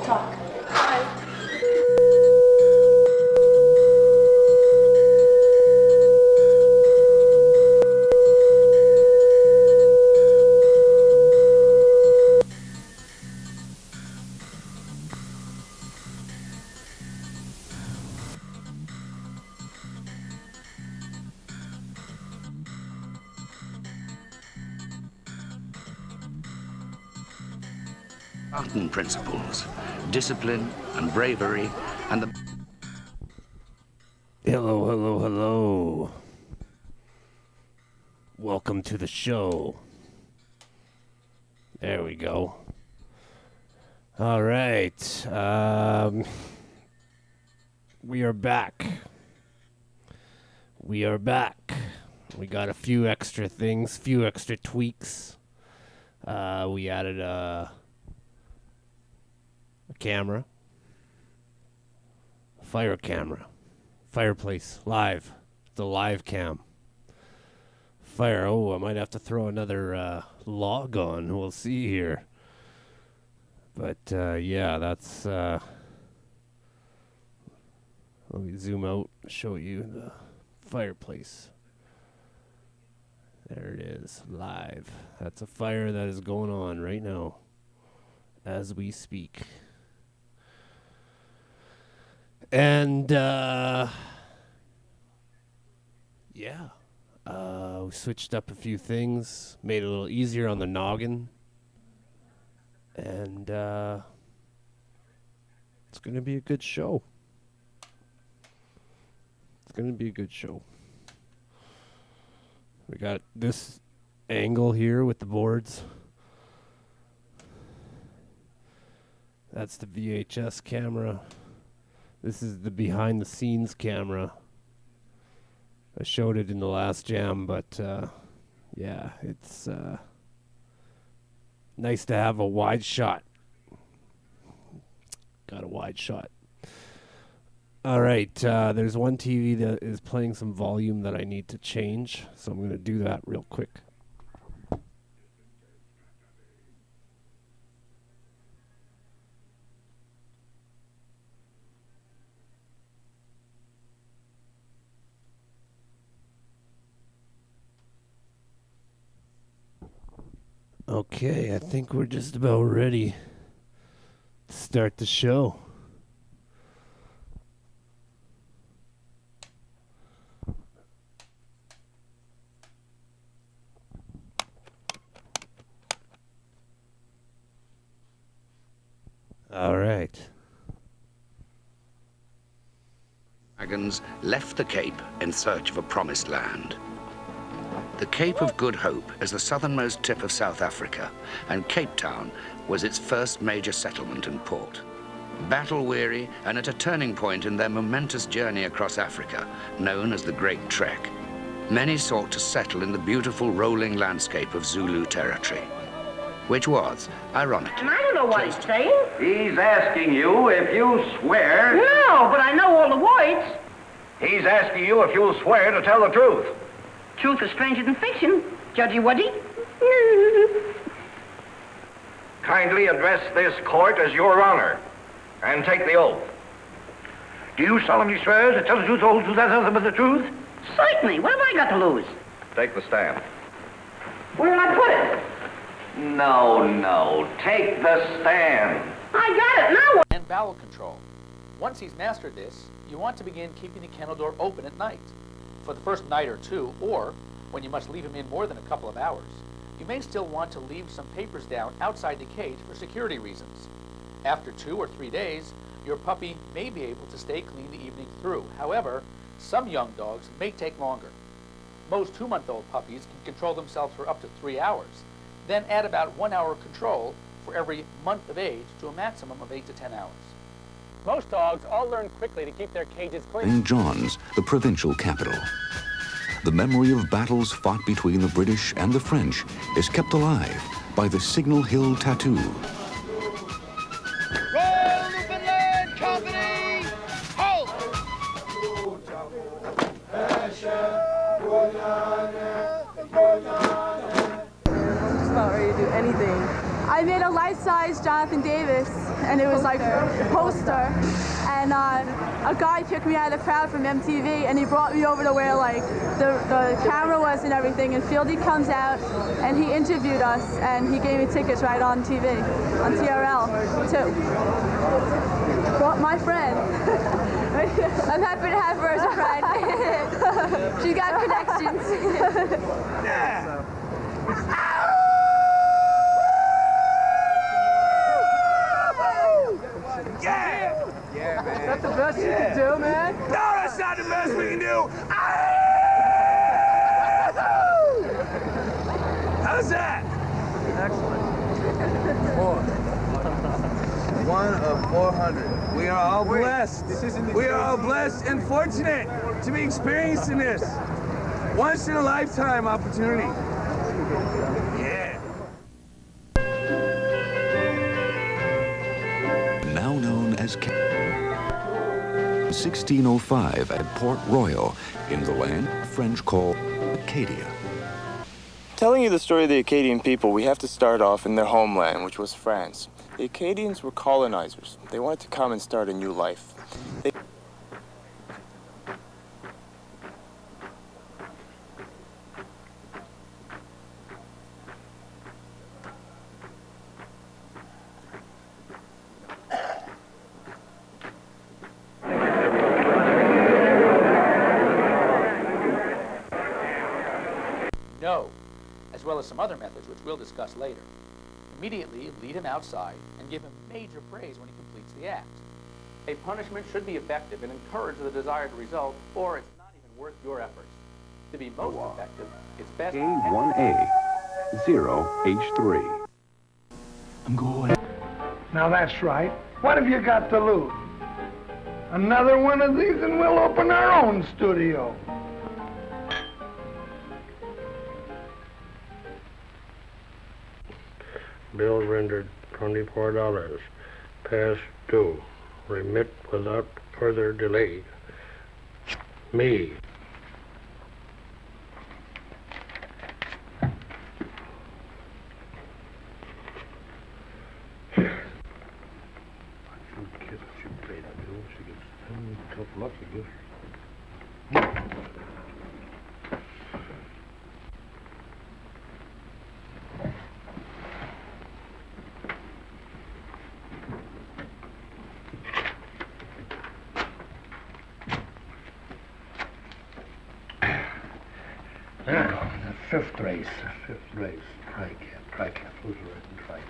talk. Bye. Spartan principles, discipline and bravery, and the... Hello, hello, hello. Welcome to the show. There we go. All right. We are back. We are back. We got a few extra things, few extra tweaks. We added a camera, a fire camera, fireplace, live, the live cam. Fire, oh, I might have to throw another log on, we'll see here. But yeah, that's, let me zoom out, show you the fireplace. There it is, live. That's a fire that is going on right now, as we speak. And, yeah, we switched up a few things, made it a little easier on the noggin, and, it's going to be a good show. It's going to be a good show. We got this angle here with the boards. That's the VHS camera. This is the behind the scenes camera. I showed it in the last jam, but yeah, it's nice to have a wide shot. Got a wide shot. All right, there's one TV that is playing some volume that I need to change, so I'm going to do that real quick. Okay, I think we're just about ready to start the show. All right. Wagons left the Cape in search of a promised land. The Cape of Good Hope is the southernmost tip of South Africa, and Cape Town was its first major settlement and port. Battle-weary and at a turning point in their momentous journey across Africa, known as the Great Trek, many sought to settle in the beautiful rolling landscape of Zulu territory, which was, ironically... And I don't know what he's saying. He's asking you if you swear... No, but I know all the words. He's asking you if you'll swear to tell the truth. Truth is stranger than fiction, Judgy Woody. Kindly address this court as Your Honor, and take the oath. Do you solemnly swear to tell the truth, the whole truth, and nothing but the truth? Certainly. What have I got to lose? Take the stand. Where will I put it? No. Take the stand. I got it. Now what? And bowel control. Once he's mastered this, you want to begin keeping the kennel door open at night. For the first night or two, or when you must leave him in more than a couple of hours. You may still want to leave some papers down outside the cage for security reasons. After 2 or 3 days, your puppy may be able to stay clean the evening through. However, some young dogs may take longer. Most 2-month-old puppies can control themselves for up to 3 hours. Then add about 1 hour of control for every month of age to a maximum of 8 to 10 hours. Most dogs all learn quickly to keep their cages clean. St. John's, the provincial capital. The memory of battles fought between the British and the French is kept alive by the Signal Hill Tattoo. Roll Newfoundland Company! Halt! I'm just about ready to do anything. I made a life-size Jonathan Davis. and it was like a poster. And a guy took me out of the crowd from MTV, and he brought me over to where like the camera was and everything. And Fieldy comes out, and he interviewed us, and he gave me tickets right on TV, on TRL too. Brought my friend. I'm happy to have her as a friend. She's got connections. Yeah. Yeah! Yeah, man. Is that the best you can do, man? No, that's not the best we can do. How's that? Excellent. 1 of 400. We are all blessed. We are all blessed and fortunate to be experiencing this. Once in a lifetime opportunity. Yeah. Now known as 1605 at Port Royal, in the land French call Acadia. Telling you the story of the Acadian people, we have to start off in their homeland, which was France. The Acadians were colonizers. They wanted to come and start a new life. No, as well as some other methods which we'll discuss later. Immediately lead him outside and give him major praise when he completes the act. A punishment should be effective and encourage the desired result, or it's not even worth your efforts. To be most effective, it's best... A1A, 0H3. I'm going. Now that's right. What have you got to lose? Another one of these and we'll open our own studio. Bill rendered $24. Past due. Remit without further delay. Me. Fifth race. Tri-cap. Who's written tri-cap?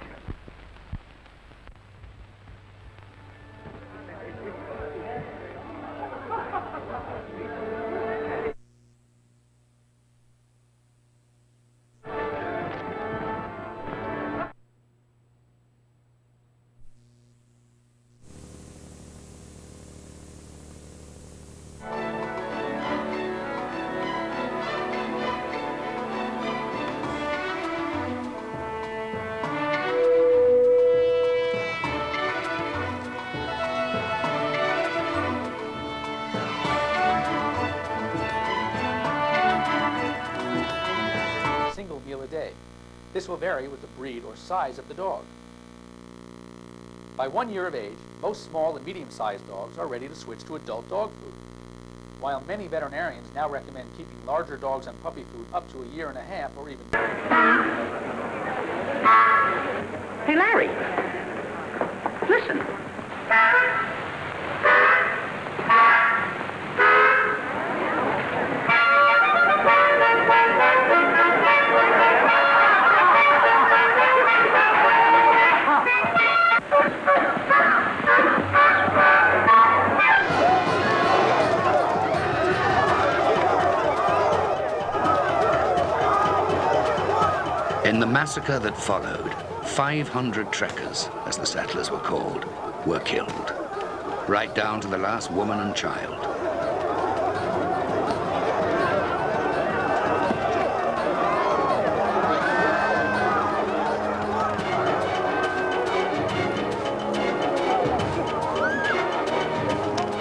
This will vary with the breed or size of the dog. By 1 year of age, most small and medium-sized dogs are ready to switch to adult dog food. While many veterinarians now recommend keeping larger dogs on puppy food up to a year and a half or even... Hey, Larry. Listen. In the massacre that followed, 500 trekkers, as the settlers were called, were killed, right down to the last woman and child.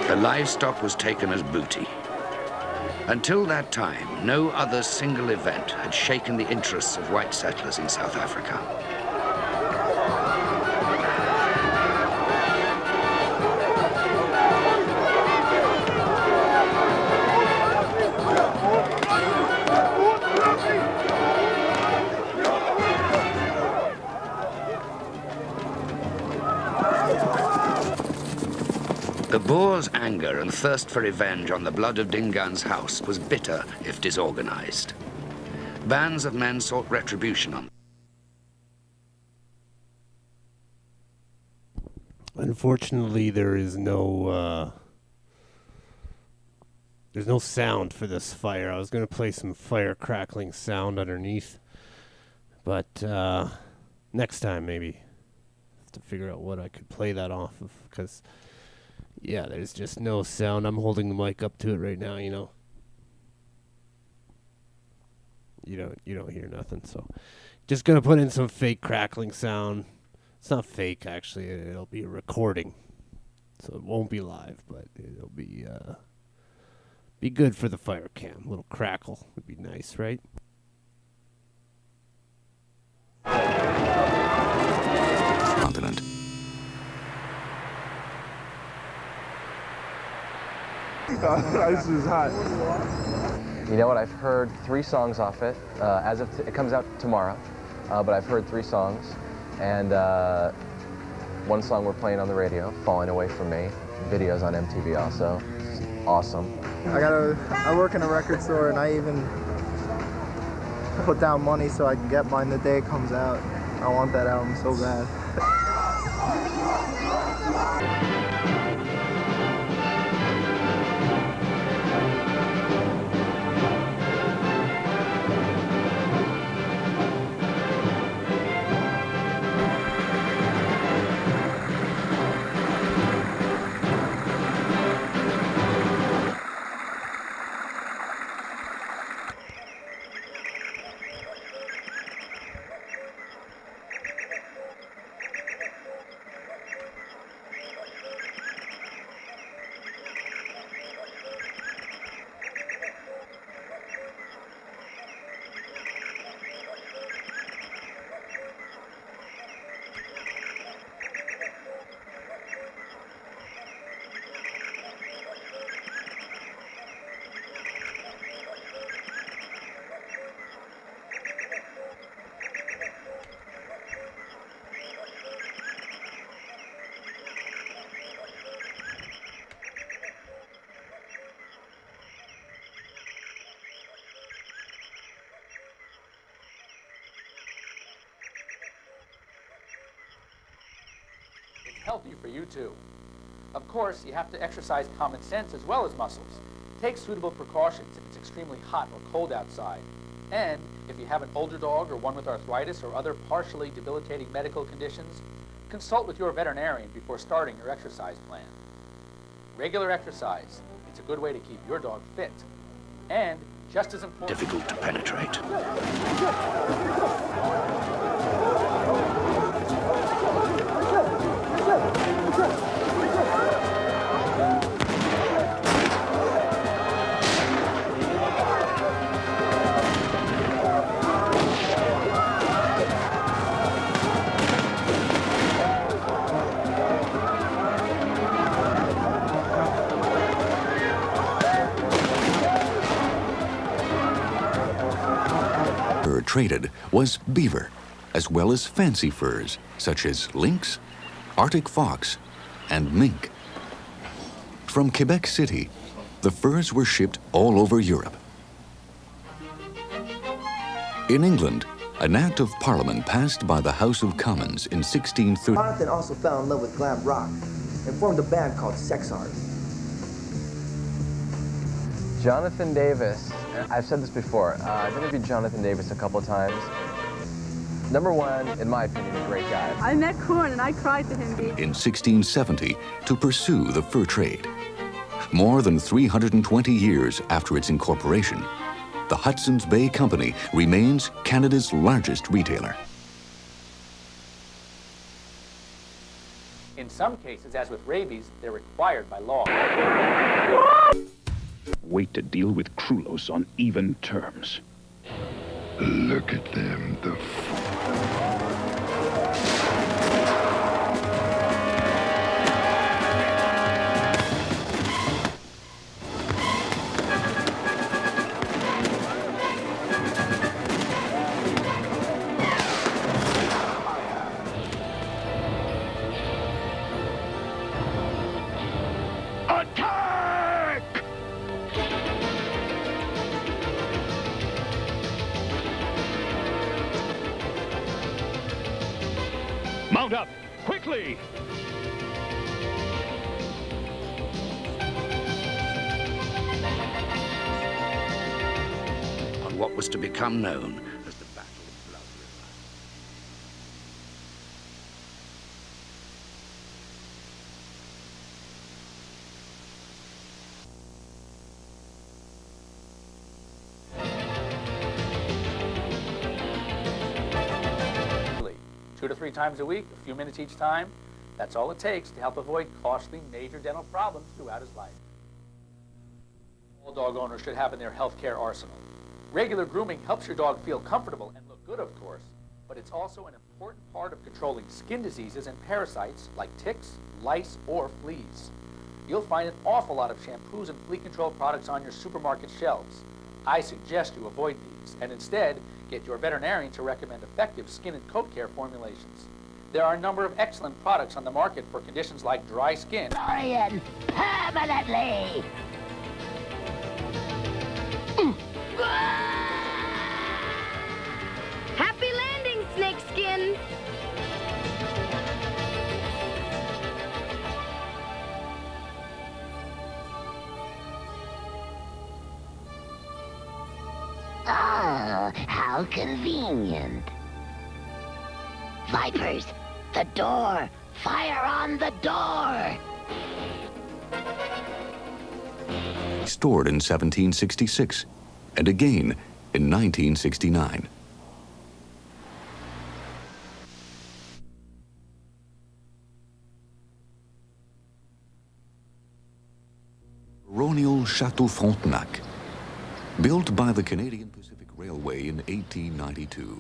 The livestock was taken as booty. Until that time, no other single event had shaken the interests of white settlers in South Africa. The Boer's anger and thirst for revenge on the blood of Dingaan's house was bitter if disorganized. Bands of men sought retribution on. Unfortunately, there's no sound for this fire. I was going to play some fire crackling sound underneath, but next time maybe. Have to figure out what I could play that off of, because yeah, there's just no sound. I'm holding the mic up to it right now, you know. You don't hear nothing, so just going to put in some fake crackling sound. It's not fake, actually. It'll be a recording, so it won't be live, but it'll be good for the fire cam. A little crackle would be nice, right? Continent. This is hot. You know what? I've heard 3 songs off it. As of it comes out tomorrow, but I've heard 3 songs, and 1 song we're playing on the radio, "Falling Away From Me." Videos on MTV also. It's awesome. I work in a record store, and I even put down money so I can get mine the day it comes out. I want that album so bad. Healthy for you too. Of course, you have to exercise common sense as well as muscles. Take suitable precautions if it's extremely hot or cold outside. And if you have an older dog or one with arthritis or other partially debilitating medical conditions, consult with your veterinarian before starting your exercise plan. Regular exercise, it's a good way to keep your dog fit. And just as important, difficult to penetrate. Traded was beaver, as well as fancy furs such as lynx, Arctic fox, and mink. From Quebec City, the furs were shipped all over Europe. In England, an Act of Parliament passed by the House of Commons in 1630. Jonathan also fell in love with glam rock and formed a band called Sex Art. Jonathan Davis. I've said this before. I've interviewed Jonathan Davis a couple times. Number one, in my opinion, a great guy. I met Korn and I cried to him. In 1670 to pursue the fur trade. More than 320 years after its incorporation, the Hudson's Bay Company remains Canada's largest retailer. in some cases, as with rabies, they're required by law. Wait to deal with Krulos on even terms. Look at them, Mount up! Quickly! On what was to become known as the Battle of Blood River. Two to three times a week, a few minutes each time. That's all it takes to help avoid costly major dental problems throughout his life. All dog owners should have in their healthcare arsenal. Regular grooming helps your dog feel comfortable and look good, of course, but it's also an important part of controlling skin diseases and parasites like ticks, lice, or fleas. You'll find an awful lot of shampoos and flea control products on your supermarket shelves. I suggest you avoid these and instead get your veterinarian to recommend effective skin and coat care formulations. There are a number of excellent products on the market for conditions like dry skin. Dorian, permanently! Happy landing, Snakeskin! Oh, how convenient. Vipers, the door! Fire on the door! Stored in 1766, and again in 1969. Baronial Chateau Frontenac, built by the Canadian Pacific Railway in 1892.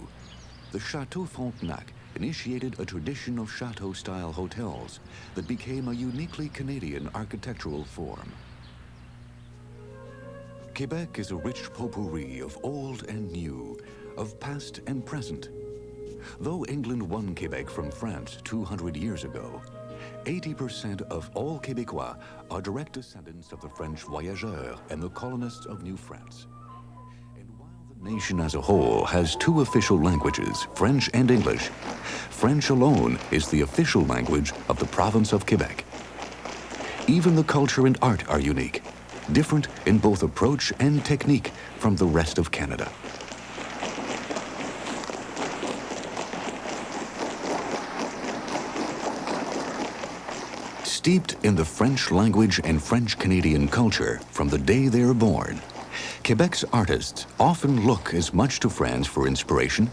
The Chateau Frontenac initiated a tradition of chateau-style hotels that became a uniquely Canadian architectural form. Quebec is a rich potpourri of old and new, of past and present. Though England won Quebec from France 200 years ago, 80% of all Québécois are direct descendants of the French voyageurs and the colonists of New France. And while the nation as a whole has two official languages, French and English, French alone is the official language of the province of Quebec. Even the culture and art are unique, different in both approach and technique from the rest of Canada. Steeped in the French language and French Canadian culture from the day they are born, Quebec's artists often look as much to France for inspiration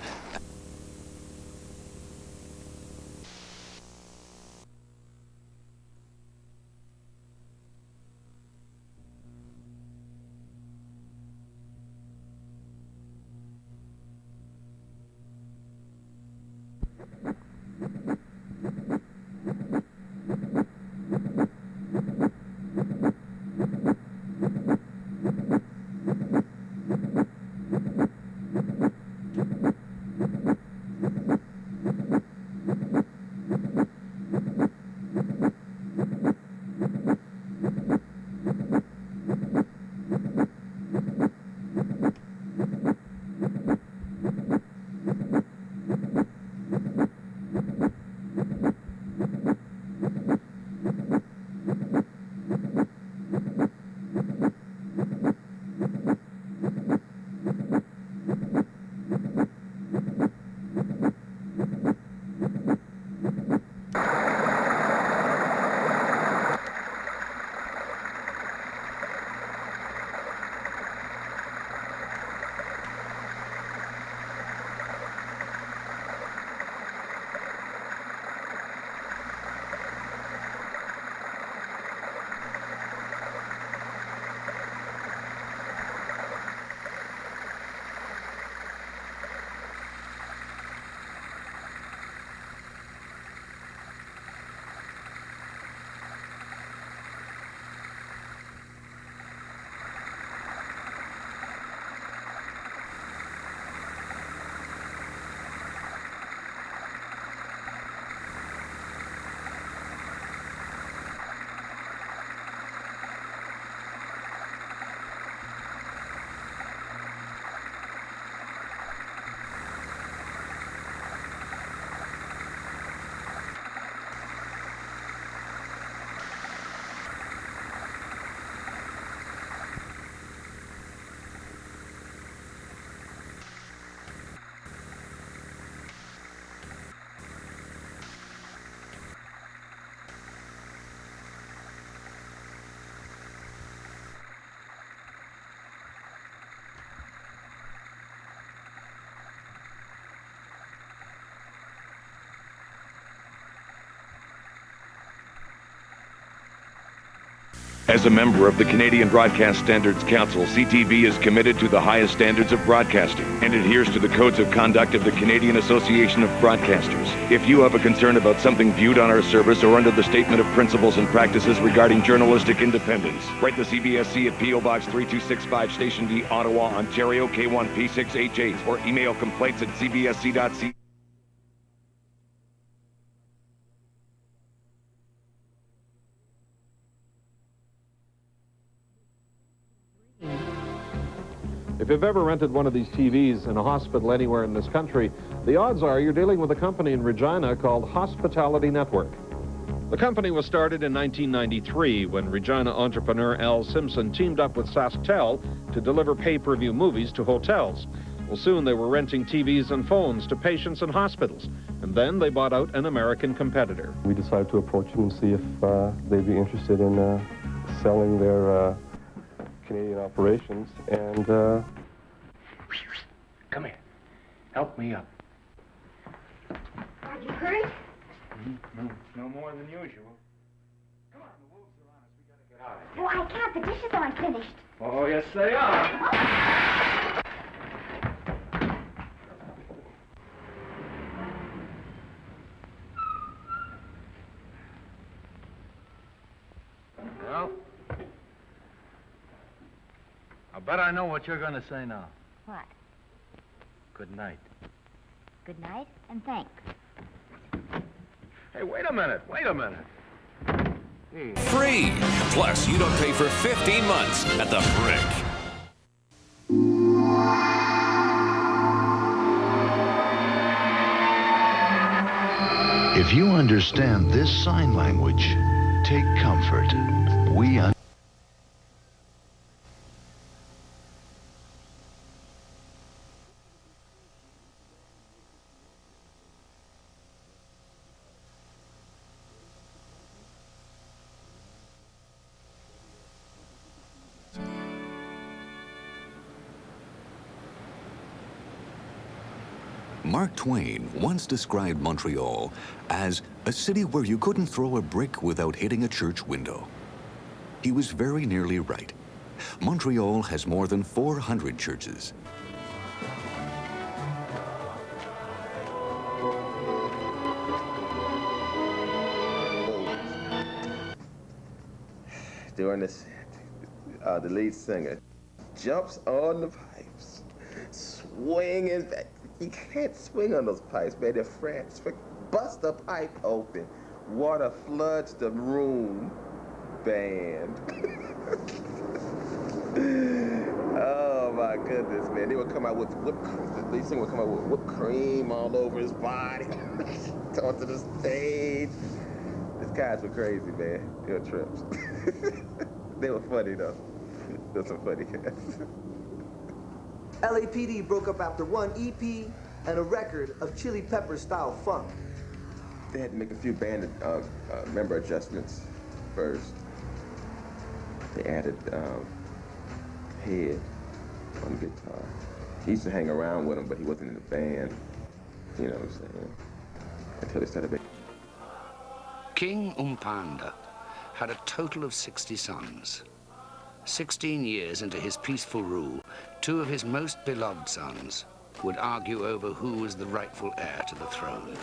As a member of the Canadian Broadcast Standards Council, CTV is committed to the highest standards of broadcasting and adheres to the codes of conduct of the Canadian Association of Broadcasters. If you have a concern about something viewed on our service or under the Statement of Principles and Practices regarding journalistic independence, write the CBSC at P.O. Box 3265, Station D, Ottawa, Ontario, K1P6H8, or email complaints at cbsc.ca. If you've ever rented one of these TVs in a hospital anywhere in this country, the odds are you're dealing with a company in Regina called Hospitality Network. The company was started in 1993 when Regina entrepreneur Al Simpson teamed up with SaskTel to deliver pay-per-view movies to hotels. Well, soon they were renting TVs and phones to patients in hospitals, and then they bought out an American competitor. We decided to approach them and see if they'd be interested in selling their Canadian operations, and Come here. Help me up. Are you hurt? No more than usual. Come on, the wolves are on us. We gotta get out of here. Well, I can't. The dishes aren't finished. Oh, yes, they are. Well, I bet I know what you're going to say now. What? Good night. Good night, and thanks. Hey, wait a minute. Free. Plus, you don't pay for 15 months at the Brick. If you understand this sign language, take comfort. We understand. Mark Twain once described Montreal as a city where you couldn't throw a brick without hitting a church window. He was very nearly right. Montreal has more than 400 churches. During this, the lead singer jumps on the pipes, swinging back. You can't swing on those pipes, man. They're frets. Bust the pipe open. Water floods the room. Band. Oh my goodness, man. They would come out with whipped cream. The lead singer would come out with whipped cream all over his body. Onto the stage. These guys were crazy, man. They were trips. They were funny though. They were some funny guys. LAPD broke up after one EP and a record of Chili Pepper style funk. They had to make a few band member adjustments first. They added Head on the guitar. He used to hang around with him, but he wasn't in the band. You know what I'm saying? Until they started making. King Umpanda had a total of 60 sons. 16 years into his peaceful rule, two of his most beloved sons would argue over who was the rightful heir to the throne.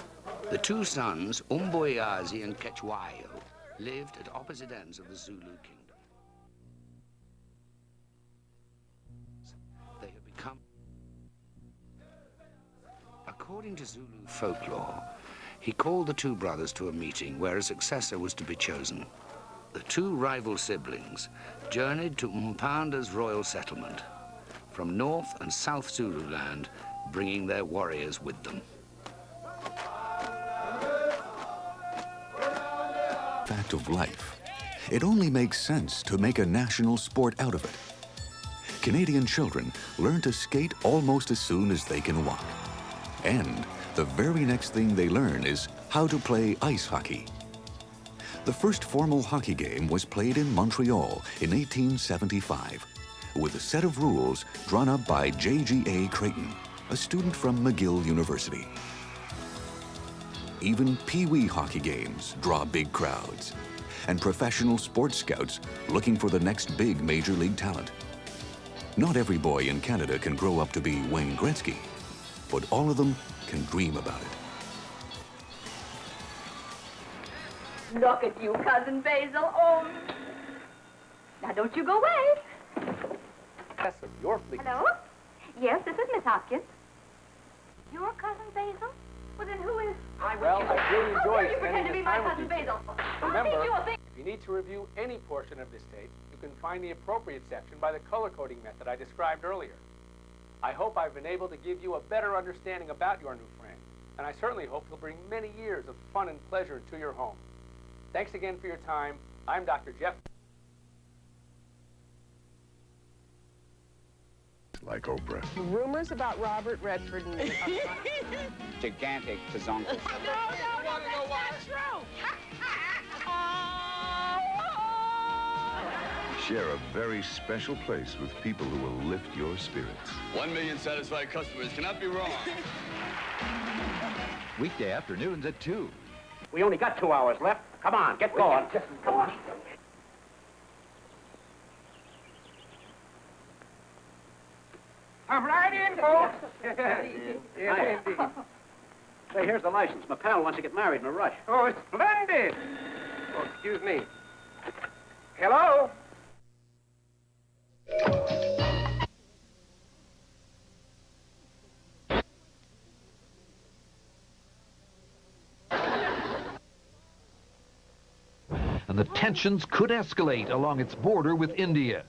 The two sons, Umboyazi and Kechwayo, lived at opposite ends of the Zulu kingdom. They had become... According to Zulu folklore, he called the two brothers to a meeting where a successor was to be chosen. The two rival siblings journeyed to Umpanda's royal settlement from North and South Zululand, bringing their warriors with them. Fact of life. It only makes sense to make a national sport out of it. Canadian children learn to skate almost as soon as they can walk. And the very next thing they learn is how to play ice hockey. The first formal hockey game was played in Montreal in 1875 with a set of rules drawn up by J.G.A. Creighton, a student from McGill University. Even pee-wee hockey games draw big crowds. and professional sports scouts looking for the next big major league talent. Not every boy in Canada can grow up to be Wayne Gretzky, but all of them can dream about it. Look at you, Cousin Basil. Oh, now don't you go away. Hello? Yes, this is Miss Hopkins. Your Cousin Basil? Well, then who is... Well, I really enjoyed you pretend to be my Cousin Basil. Remember, if you need to review any portion of this tape, you can find the appropriate section by the color coding method I described earlier. I hope I've been able to give you a better understanding about your new friend, and I certainly hope he'll bring many years of fun and pleasure into your home. Thanks again for your time. I'm Dr. Jeff. Like Oprah. Rumors about Robert Redford and Gigantic tazonka. No, that's not true. Share a very special place with people who will lift your spirits. 1 million satisfied customers cannot be wrong. Weekday afternoons at 2. We only got 2 hours left. Come on, get going. Come on. Come right in, folks. Yes, indeed. Say, here's the license. My pal wants to get married in a rush. Oh, it's splendid. Oh, excuse me. Hello? And the tensions could escalate along its border with India.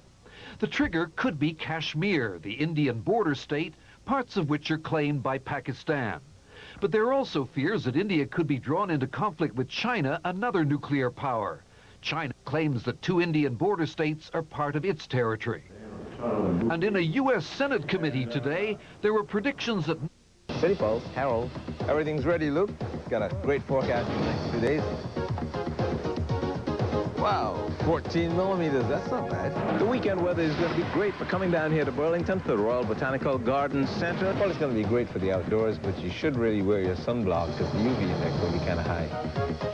The trigger could be Kashmir, the Indian border state, parts of which are claimed by Pakistan. But there are also fears that India could be drawn into conflict with China, another nuclear power. China claims that 2 Indian border states are part of its territory. And in a U.S. Senate committee today, there were predictions that... City Pulse, Harold. Everything's ready, Luke. Got a great forecast for the next 2 days. Wow, 14 millimeters, that's not bad. The weekend weather is going to be great for coming down here to Burlington, to the Royal Botanical Gardens Center. Well, it's going to be great for the outdoors, but you should really wear your sunblock because the UV index will be kind of high.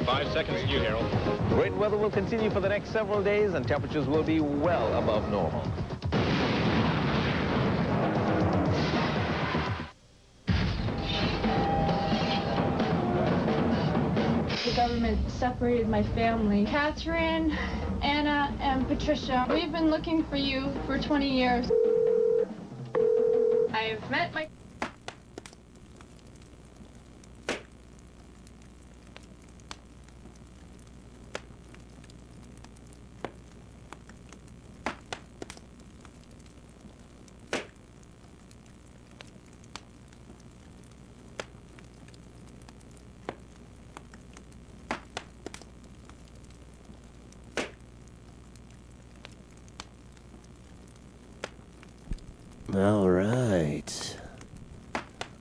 5 seconds to you, Harold. Great weather will continue for the next several days, and temperatures will be well above normal. The government separated my family. Catherine, Anna, and Patricia, we've been looking for you for 20 years. I've met my... All right.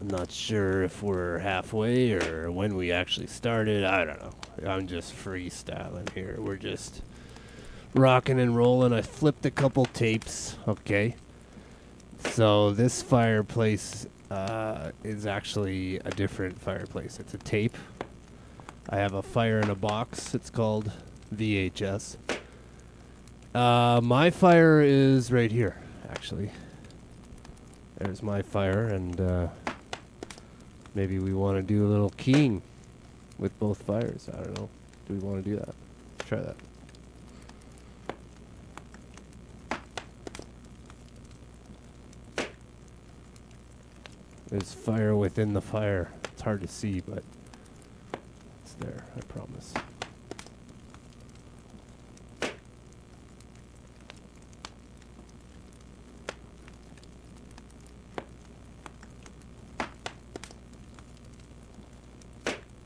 I'm not sure if we're halfway or when we actually started. I don't know. I'm just freestyling here. We're just rocking and rolling. I flipped a couple tapes. Okay. So this fireplace is actually a different fireplace. It's a tape. I have a fire in a box. It's called VHS. My fire is right here, actually. There's my fire, and maybe we want to do a little keying with both fires. I don't know. Do we want to do that? Let's try that. There's fire within the fire. It's hard to see, but it's there, I promise.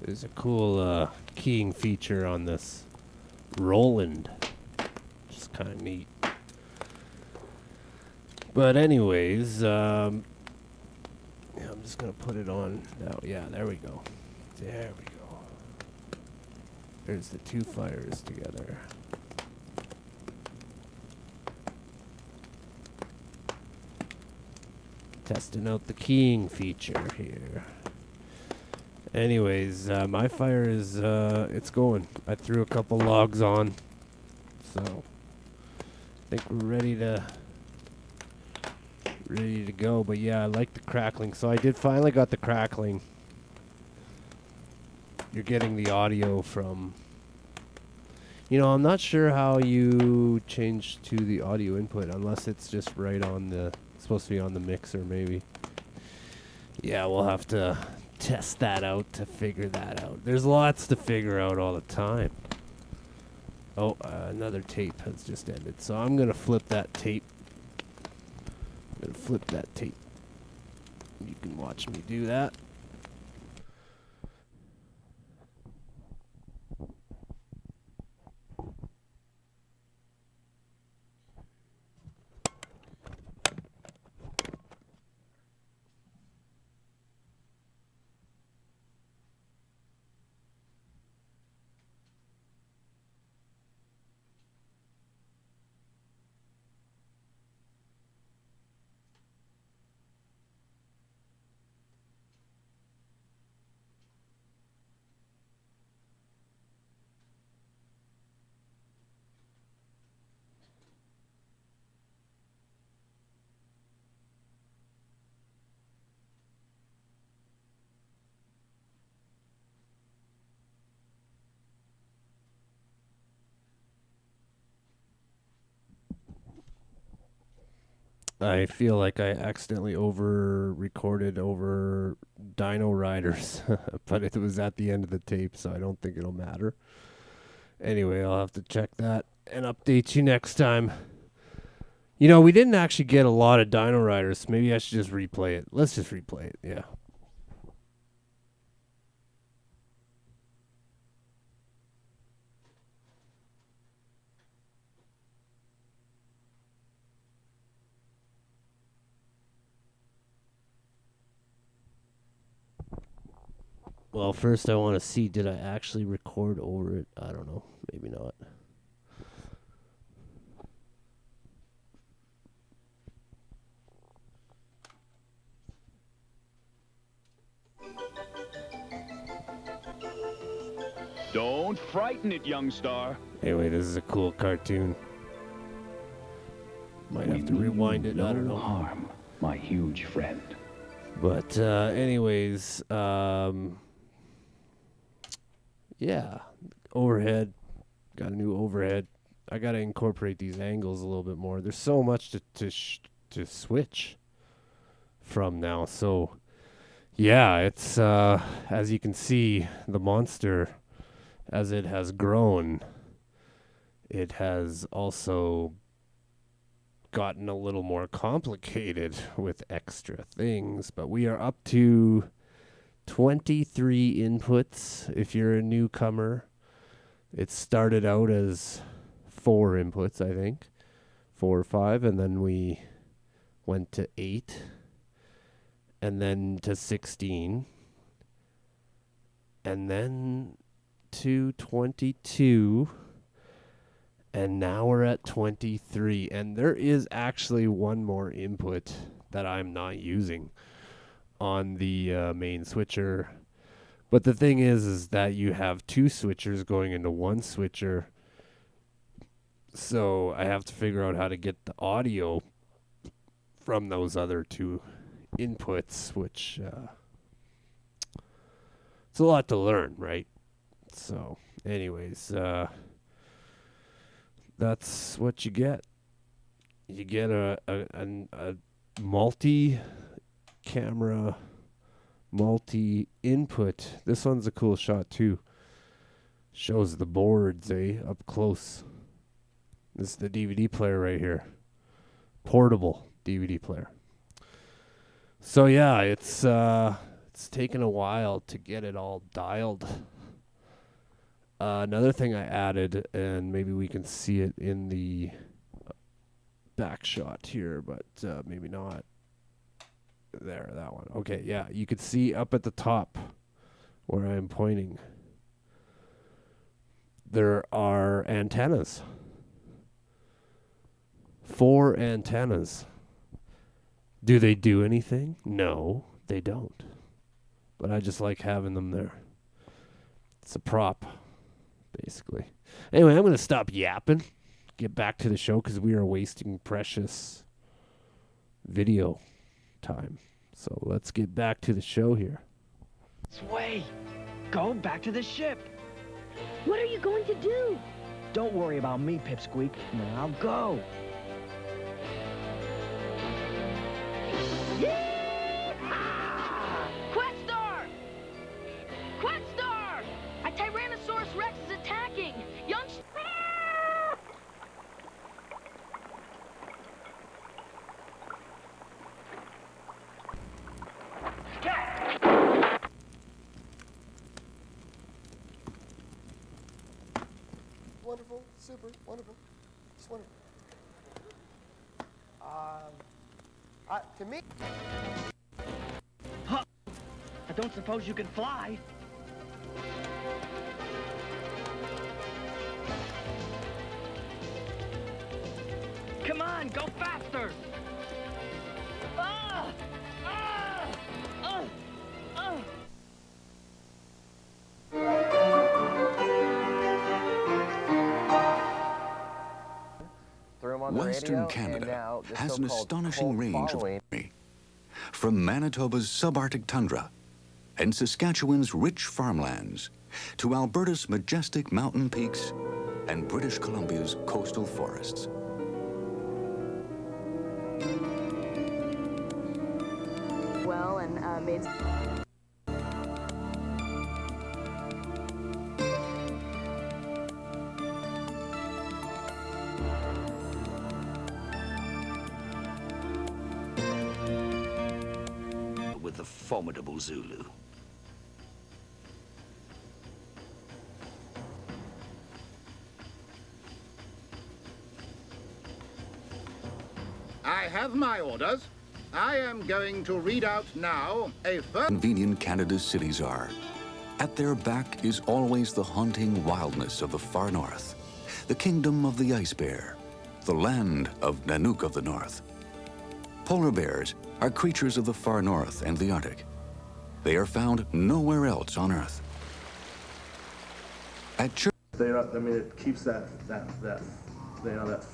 There's a cool keying feature on this Roland, which is kind of neat. But anyways, yeah, I'm just going to put it on now. Yeah, there we go. There we go. There's the two fires together. Testing out the keying feature here. Anyways, my fire is, it's going. I threw a couple logs on, so I think we're ready to go. But yeah, I like the crackling. So I did finally got the crackling. You're getting the audio from, you know, I'm not sure how you change to the audio input unless it's just right on the, supposed to be on the mixer maybe. Yeah, we'll have to test that out to figure that out. There's lots to figure out all the time. Oh, another tape has just ended. So I'm going to flip that tape. I'm going to flip that tape. You can watch me do that. I feel like I accidentally recorded over Dino Riders, but it was at the end of the tape, so I don't think it'll matter. Anyway, I'll have to check that and update you next time. You know, we didn't actually get a lot of Dino Riders. Maybe I should just replay it. Let's just replay it, yeah. Well, first I want to see, did I actually record over it? I don't know. Maybe not. Don't frighten it, young star. Anyway, this is a cool cartoon. Might have to rewind it. I don't know. Harm, my huge friend. But anyways, yeah, overhead. Got a new overhead. I got to incorporate these angles a little bit more. There's so much to switch from now. So yeah, it's as you can see, the monster, as it has grown, it has also gotten a little more complicated with extra things. But we are up to 23 inputs if you're a newcomer. It started out as 4 inputs, I think. 4 or 5, and then we went to 8, and then to 16, and then to 22, and now we're at 23. And there is actually one more input that I'm not using on the main switcher. But the thing is that you have 2 switchers going into one switcher. So I have to figure out how to get the audio from those other 2 inputs, which it's a lot to learn, right? So anyways, that's what you get. You get a multi-camera, multi-input. This one's a cool shot too. Shows the boards, up close. This is the DVD player right here. Portable DVD player. So yeah, it's taken a while to get it all dialed. Another thing I added, and maybe we can see it in the back shot here, but maybe not. There, that one. Okay, yeah, you could see up at the top where I'm pointing. There are antennas. 4 antennas. Do they do anything? No, they don't. but I just like having them there. It's a prop, basically. Anyway, I'm going to stop yapping, get back to the show because we are wasting precious video time. So let's get back to the show here. Sway, go back to the ship. What are you going to do? Don't worry about me, Pipsqueak. Now I'll go. Questar! Questar! A Tyrannosaurus Rex is attacking! Young... Wonderful, super, wonderful, just wonderful. To me... Huh. I don't suppose you can fly. Come on, go faster! Ah! Ah! Western Canada has an astonishing range of from Manitoba's subarctic tundra and Saskatchewan's rich farmlands to Alberta's majestic mountain peaks and British Columbia's coastal forests. Well, and made... with the formidable Zulu. I have my orders. I am going to read out now a first... Convenient Canada's cities are. At their back is always the haunting wildness of the far north, the kingdom of the ice bear, the land of Nanook of the North. Polar bears are creatures of the far north and the Arctic. They are found nowhere else on Earth. At Churchill, I mean, it keeps that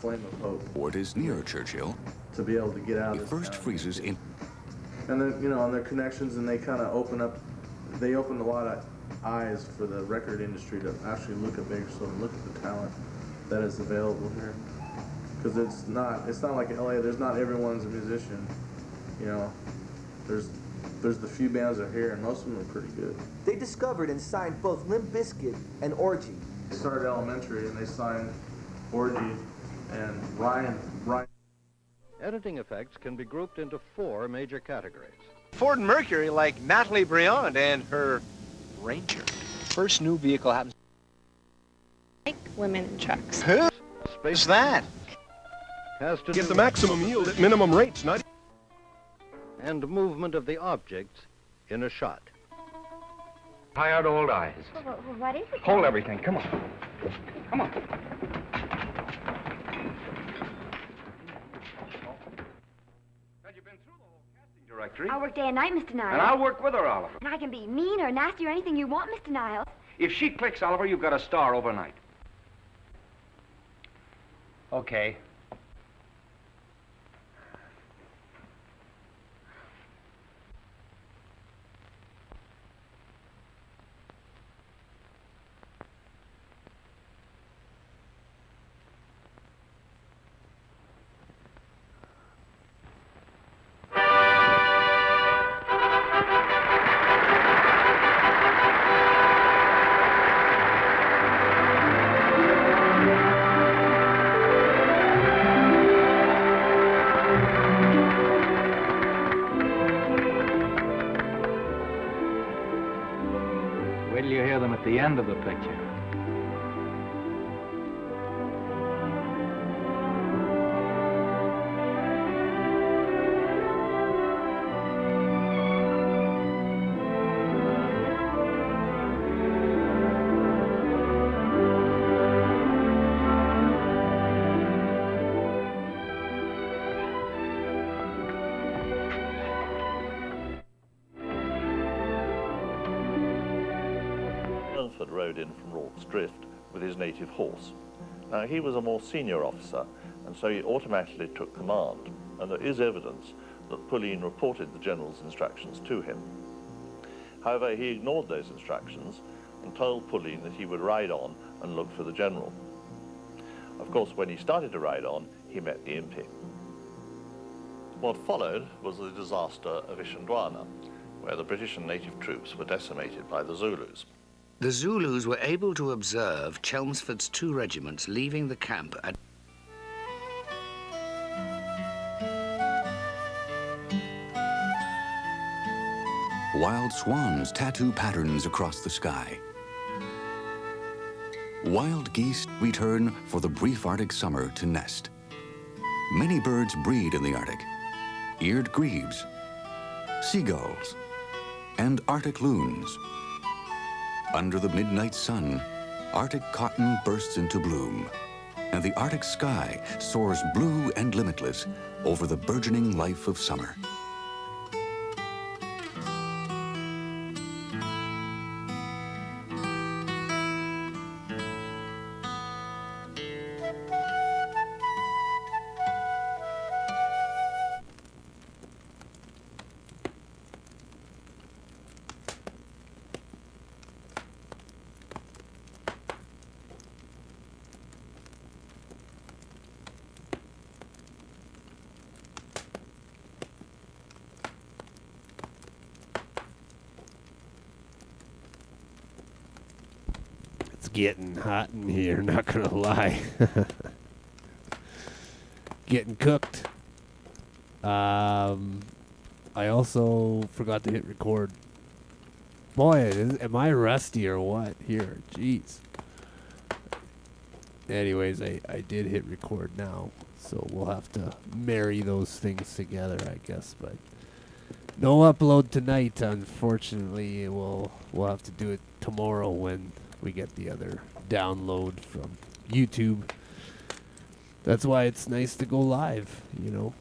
flame of hope. Fort is near Churchill. To be able to get out. It first freezes in. And then, you know, on their connections, and they kind of open up. They opened a lot of eyes for the record industry to actually look at Bakersfield and look at the talent that is available here. Because it's not like LA. There's not everyone's a musician. You know, there's the few bands that are here, and most of them are pretty good. They discovered and signed both Limp Bizkit and Orgy. They started elementary, and they signed Orgy and Ryan. Editing effects can be grouped into 4 major categories. Ford Mercury, like Natalie Briand and her Ranger. First new vehicle happens. Like women in trucks. Who? Space that? Has to get the maximum yield at minimum rates, not... And movement of the objects in a shot. Tired old eyes. What is it? Hold everything. Come on. Come on. Directory. I'll work day and night, Mr. Niles. And I'll work with her, Oliver. And I can be mean or nasty or anything you want, Mr. Niles. If she clicks, Oliver, you've got a star overnight. Okay. Wait till you hear them at the end of the picture. Chelmsford rode in from Rorke's Drift with his native horse. Now, he was a more senior officer, and so he automatically took command, and there is evidence that Pauline reported the general's instructions to him. However, he ignored those instructions and told Pauline that he would ride on and look for the general. Of course, when he started to ride on, he met the impi. What followed was the disaster of Ishandwana, where the British and native troops were decimated by the Zulus. The Zulus were able to observe Chelmsford's 2 regiments leaving the camp at Wild swans tattoo patterns across the sky. Wild geese return for the brief Arctic summer to nest. Many birds breed in the Arctic. Eared grebes, seagulls, and Arctic loons. Under the midnight sun, Arctic cotton bursts into bloom, and the Arctic sky soars blue and limitless over the burgeoning life of summer. Getting hot in here, not gonna lie. Getting cooked. I also forgot to hit record. Boy, am I rusty or what here? Jeez. Anyways, I did hit record now, so we'll have to marry those things together, I guess. But no upload tonight, unfortunately. We'll have to do it tomorrow when we get the other download from YouTube. That's why it's nice to go live, you know.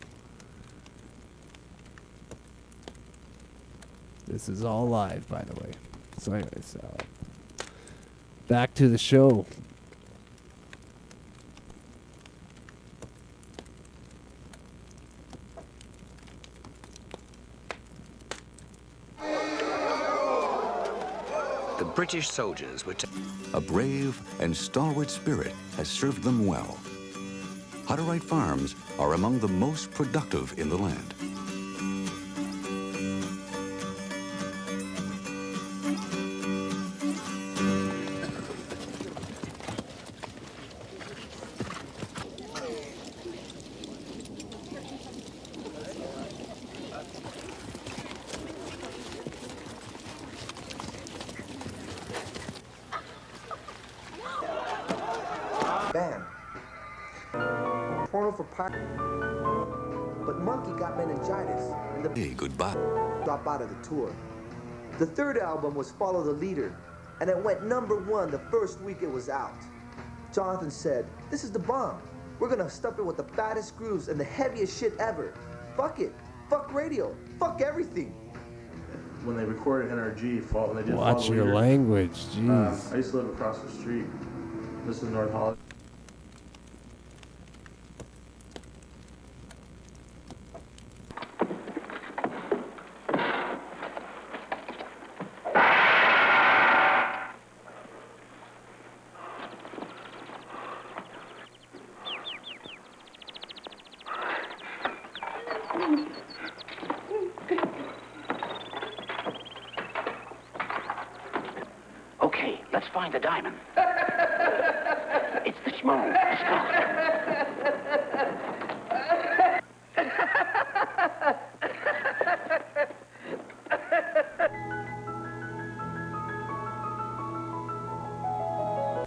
This is all live, by the way. So anyways, back to the show. the British soldiers were A brave and stalwart spirit has served them well. Hutterite farms are among the most productive in the land. Bam. Porno for But Monkey got meningitis and the Hey, goodbye. dropped out of the tour. The third album was Follow the Leader, and it went #1 the first week it was out. Jonathan said, "This is the bomb. We're gonna stuff it with the baddest grooves and the heaviest shit ever. Fuck it. Fuck radio. Fuck everything." When they recorded NRG, when they did Watch Follow your Leader, language, jeez. I used to live across the street. This is North Hollywood. Okay, let's find the diamond. It's the schmoo. Let's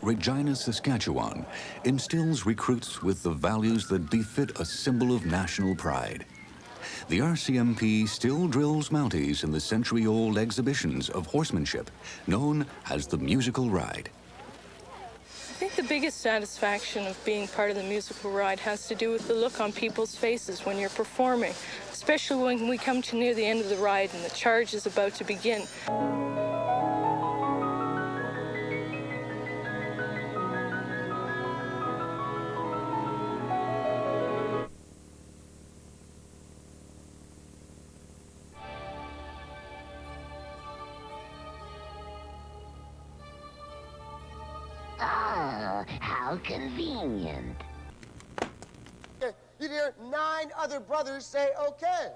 Regina, Saskatchewan instills recruits with the values that befit a symbol of national pride. The RCMP still drills Mounties in the century-old exhibitions of horsemanship known as the musical ride. I think the biggest satisfaction of being part of the musical ride has to do with the look on people's faces when you're performing, especially when we come to near the end of the ride and the charge is about to begin. How convenient. You'd hear 9 other brothers say, okay.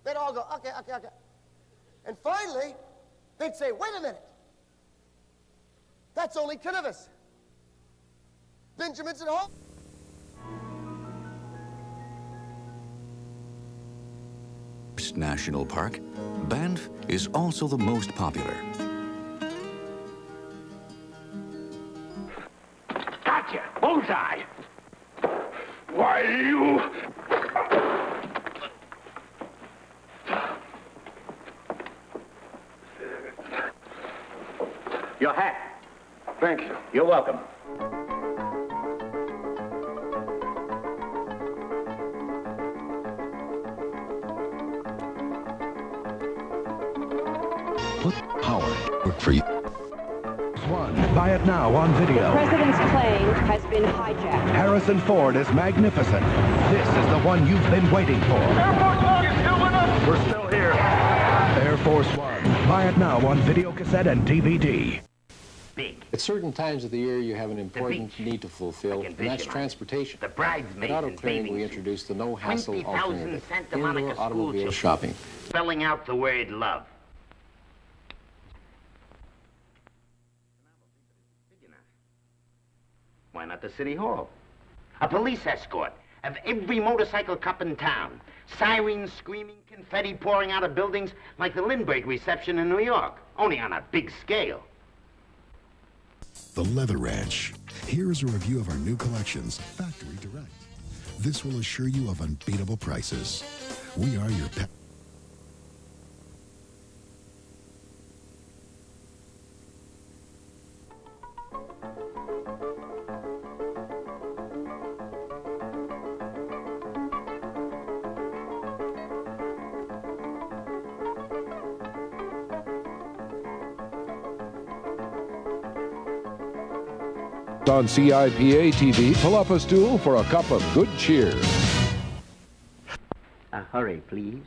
They'd all go, okay, okay, okay. And finally, they'd say, wait a minute. That's only 10 of us. Benjamin's at home. National Park, Banff is also the most popular. Gotcha! Bullseye! Why, you... Your hat. Thank you. You're welcome. Put power work for you. One, buy it now on video. The president's plane has been hijacked. Harrison Ford is magnificent. This is the one you've been waiting for. Air Force One is still with us. We're still here. Air Force One. Buy it now on video cassette and DVD. Big. At certain times of the year, you have an important need to fulfill, and that's transportation. The bridesmaids At Auto in Clearing, bathing we suits. introduced the no-hassle 20,000 alternative, Santa Monica indoor school automobile children. shopping. Spelling out the word love. Why not the City Hall? A police escort of every motorcycle cop in town. Sirens screaming, confetti pouring out of buildings like the Lindbergh reception in New York, only on a big scale. The Leather Ranch. Here is a review of our new collections, Factory Direct. This will assure you of unbeatable prices. We are your pet. On CIPA TV, pull up a stool for a cup of good cheer. Hurry, please.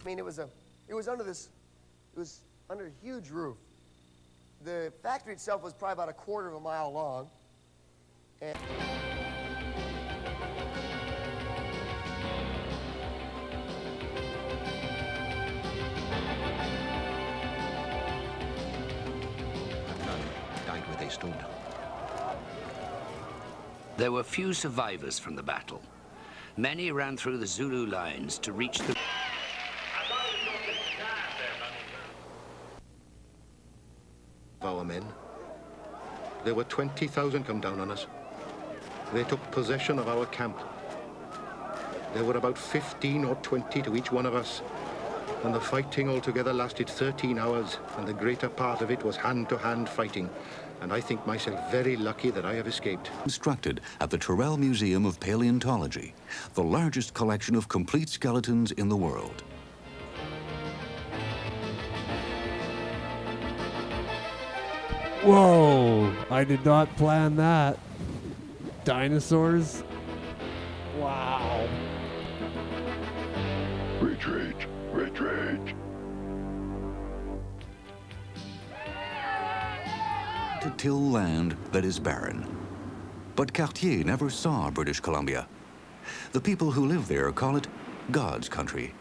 I mean, it was under a huge roof. The factory itself was probably about 1/4 of a mile long. And died where they stood. There were few survivors from the battle. Many ran through the Zulu lines to reach the... Our men. There were 20,000 come down on us. They took possession of our camp. There were about 15 or 20 to each one of us. And the fighting altogether lasted 13 hours, and the greater part of it was hand-to-hand fighting. And I think myself very lucky that I have escaped. Constructed at the Terrell Museum of Paleontology, the largest collection of complete skeletons in the world. Whoa! I did not plan that. Dinosaurs? Wow. Retreat, retreat. To till land that is barren. But Cartier never saw British Columbia. The people who live there call it God's country.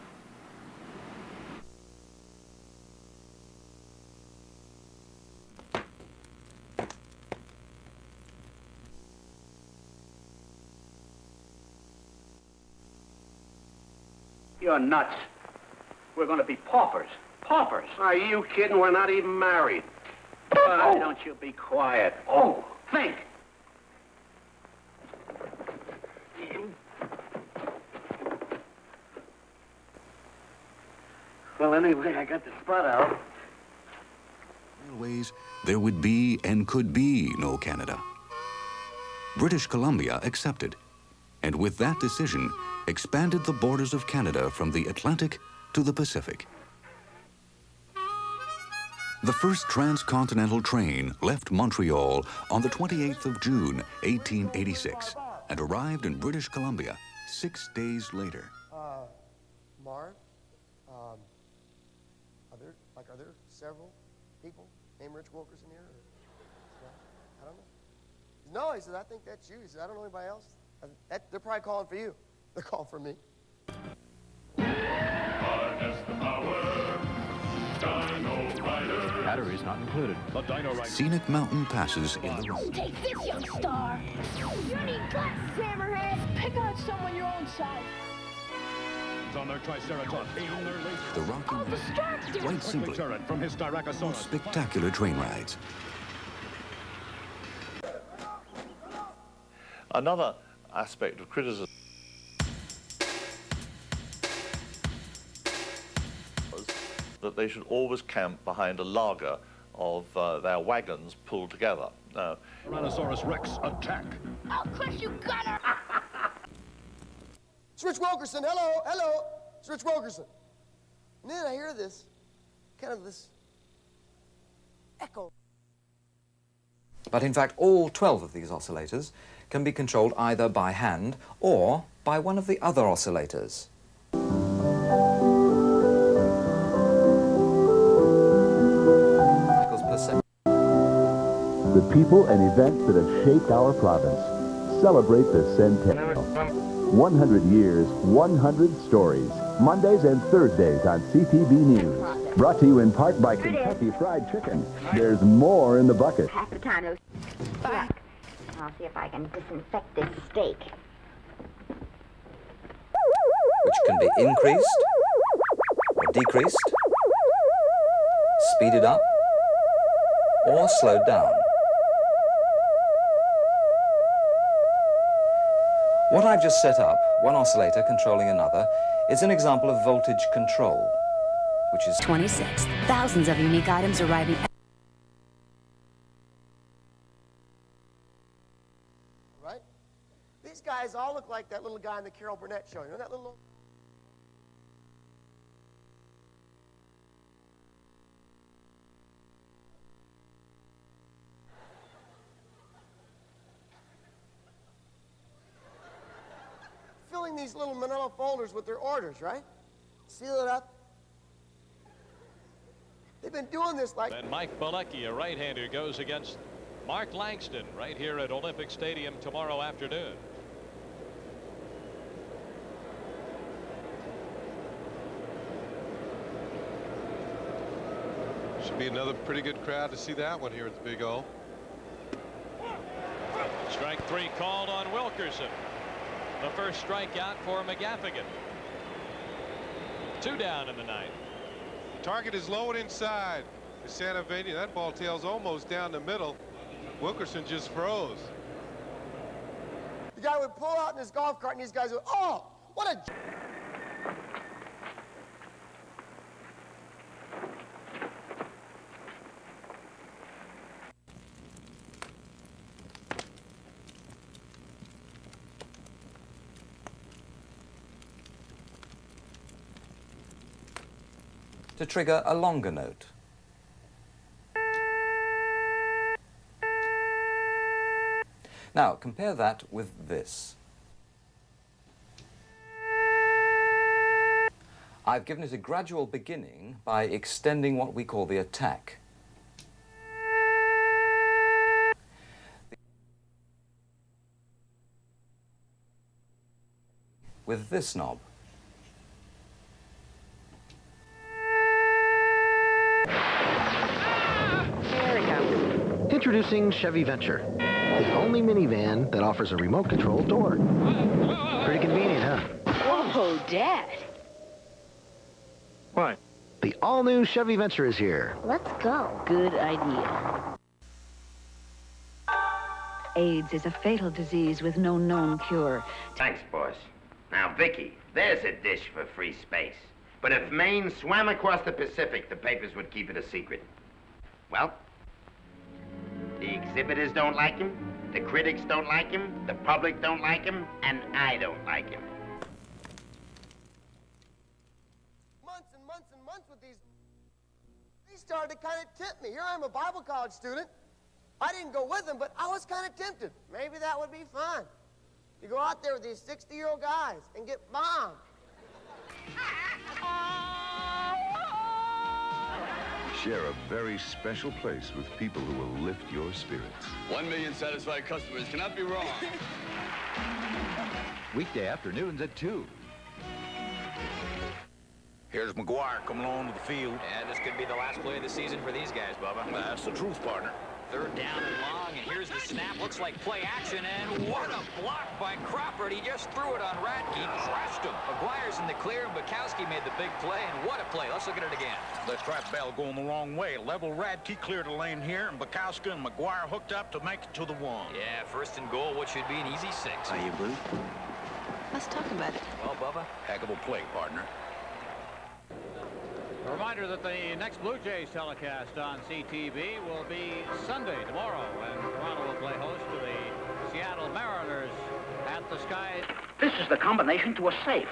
You're nuts. We're going to be paupers. Paupers. Are you kidding? We're not even married. Why don't you be quiet? Oh, think. Well, anyway, I got the spot out. Railways, there would be and could be no Canada. British Columbia accepted, and with that decision, expanded the borders of Canada from the Atlantic to the Pacific. The first transcontinental train left Montreal on the 28th of June, 1886, and arrived in British Columbia 6 days later. Marv, are there several people named Rich Wilkerson here? Or, I don't know. No, he said, I think that's you. He said, I don't know anybody else. They're probably calling for you. They're calling for me. Batteries not included. The Dino Rider. Scenic mountain passes in the road. Take this, young star. You need guts, hammerhead. Pick out someone your own size. On their Triceratops. The Rocky I'll Mountain. distract you. Quite simply, From his Styracosaurus. spectacular train rides. Another aspect of criticism was that they should always camp behind a laager of their wagons pulled together. Tyrannosaurus Rex, attack! I'll crush you, gunner. It's Rich Wilkerson. Hello, hello. It's Rich Wilkerson. And then I hear this, kind of this echo. But in fact, all 12 of these oscillators can be controlled either by hand or by one of the other oscillators. The people and events that have shaped our province. Celebrate the centennial. 100 years, 100 stories. Mondays and Thursdays on CTV News. Brought to you in part by Kentucky Fried Chicken. There's more in the bucket. Half the time, those back. I'll see if I can disinfect this steak. Which can be increased or decreased, speeded up or slowed down. What I've just set up, one oscillator controlling another, is an example of voltage control, which is 26. Thousands of unique items arriving. Right? These guys all look like that little guy in the Carol Burnett show. You know that little... filling these little manila folders with their orders, right? Seal it up. They've been doing this like... And Mike Bilecki, a right-hander, goes against Mark Langston right here at Olympic Stadium tomorrow afternoon. Should be another pretty good crowd to see that one here at the Big O. Strike three called on Wilkerson. The first strikeout for McGaffigan. 2 down in the ninth. Target is low and inside. The Santa Fe, that ball tail's almost down the middle. Wilkerson just froze. The guy would pull out in his golf cart and these guys would, oh, what a... to trigger a longer note. Now, compare that with this. I've given it a gradual beginning by extending what we call the attack. With this knob. Introducing Chevy Venture, the only minivan that offers a remote-controlled door. Pretty convenient, huh? Whoa, Dad. What? The all-new Chevy Venture is here. Let's go. Good idea. AIDS is a fatal disease with no known cure. Thanks, boss. Now, Vicky, there's a dish for free space. But if Maine swam across the Pacific, the papers would keep it a secret. Well, the exhibitors don't like him, the critics don't like him, the public don't like him, and I don't like him. Months and months and months with these... They started to kind of tempt me. Here I'm a Bible college student. I didn't go with them, but I was kind of tempted. Maybe that would be fun. You go out there with these 60-year-old guys and get bombed. Share a very special place with people who will lift your spirits. 1 million satisfied customers cannot be wrong. Weekday afternoons at 2. Here's McGuire coming along to the field. Yeah, this could be the last play of the season for these guys, Bubba. That's the truth, partner. Third down and long, and here's the snap. Looks like play action, and what a block by Crawford. He just threw it on Radke, crushed him. McGuire's in the clear, and Bukowski made the big play, and what a play. Let's look at it again. The trap bell going the wrong way. Level Radke cleared the lane here, and Bukowski and McGuire hooked up to make it to the 1. Yeah, first and goal, what should be an easy 6. How you, Blue? Let's talk about it. Well, Bubba? Heck of a play, partner. A reminder that the next Blue Jays telecast on CTV will be Sunday, tomorrow, and Toronto will play host to the Seattle Mariners at the Sky. This is the combination to a safe.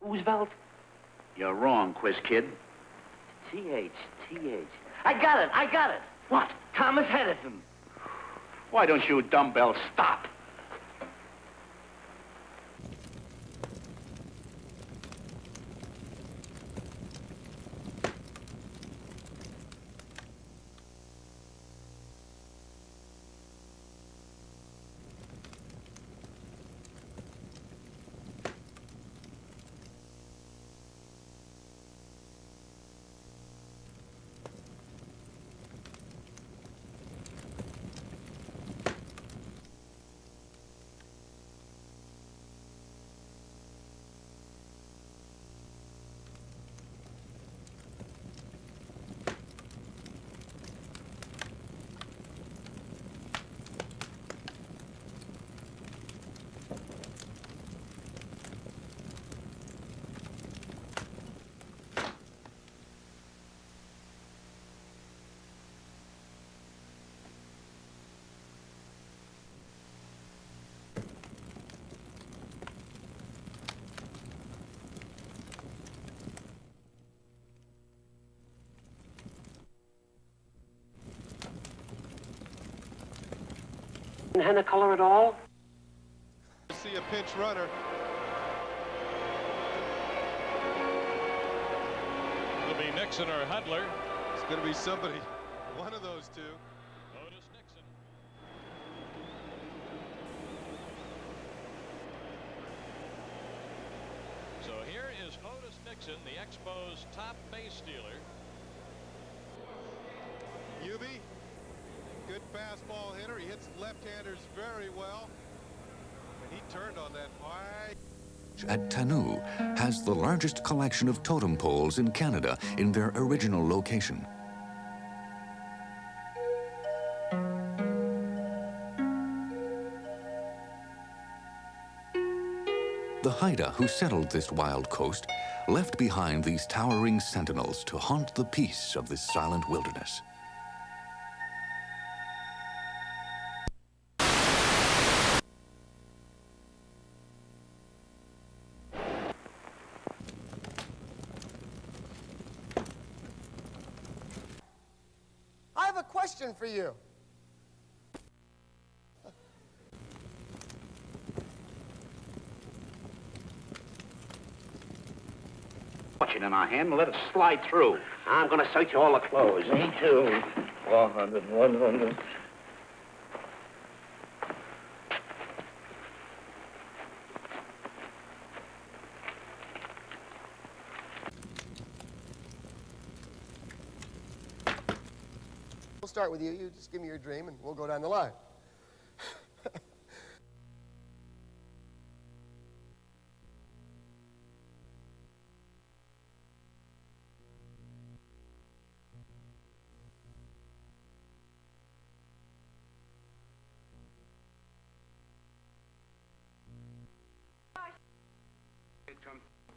Roosevelt? You're wrong, quiz kid. T-H. I got it. What? Thomas Edison. Why don't you dumbbell stop? Henna color at all? See a pinch runner. It'll be Nixon or Hudler. It's going to be somebody, one of those two. Otis Nixon. So here is Otis Nixon, the Expos' top base stealer. Hubie, good fastball hitter. He hits left-handers very well. And he turned on that wide. At Tanu has the largest collection of totem poles in Canada in their original location. The Haida who settled this wild coast left behind these towering sentinels to haunt the peace of this silent wilderness. I have a question for you. Watching in our hand and let it slide through. I'm going to search all the clothes. Me too. 400, 100. We'll start with you. You just give me your dream, and we'll go down the line.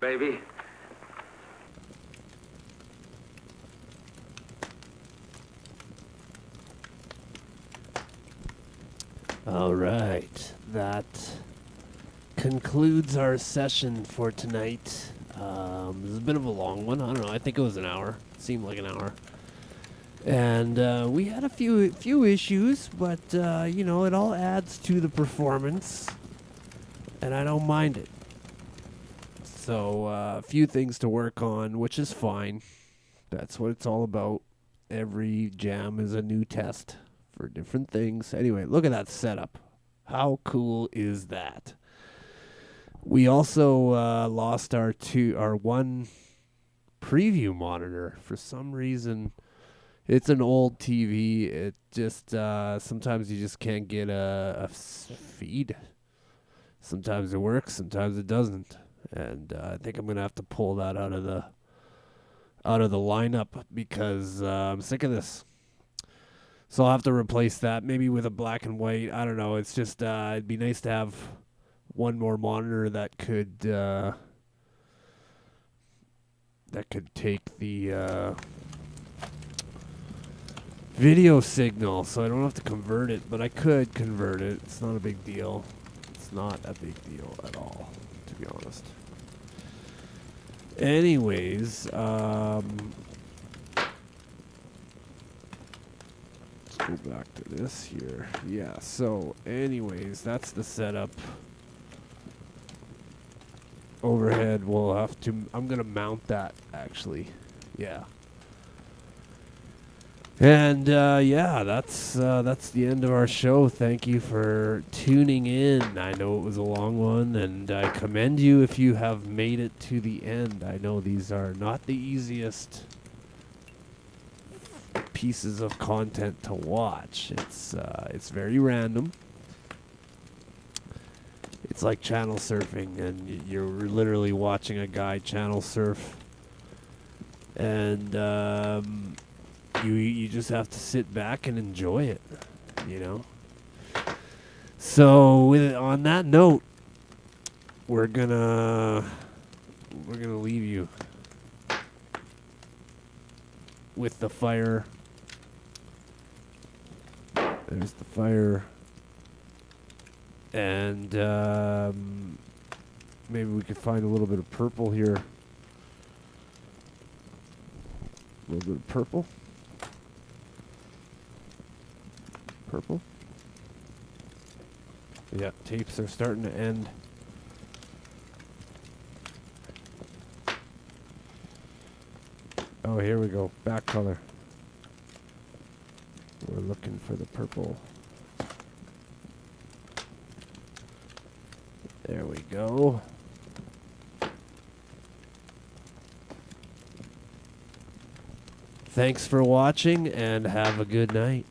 Baby. All right, that concludes our session for tonight. This is a bit of a long one. I don't know. I think it was an hour. Seemed like an hour. And we had a few issues, but you know, it all adds to the performance, and I don't mind it. So a few things to work on, which is fine. That's what it's all about. Every jam is a new test for different things. Anyway, look at that setup. How cool is that? We also lost our one preview monitor. For some reason, it's an old TV. It just sometimes you just can't get a feed. Sometimes it works, sometimes it doesn't. And I think I'm gonna have to pull that out of the lineup because I'm sick of this. So I'll have to replace that, maybe with a black and white. I don't know. It's just it'd be nice to have one more monitor that could take the video signal, so I don't have to convert it. But I could convert it. It's not a big deal. It's not a big deal at all, to be honest. Anyways, let's go back to this here. Yeah, so anyways, that's the setup. Overhead, we'll have to, I'm going to mount that, actually. Yeah. And, yeah, that's the end of our show. Thank you for tuning in. I know it was a long one, and I commend you if you have made it to the end. I know these are not the easiest pieces of content to watch. It's very random. It's like channel surfing, and you're literally watching a guy channel surf, and you just have to sit back and enjoy it, you know. So on that note, we're gonna leave you with the fire. There's the fire. And maybe we could find a little bit of purple here. A little bit of purple. Purple. Yeah, tapes are starting to end. Oh, here we go. Back color. We're looking for the purple. There we go. Thanks for watching, and have a good night.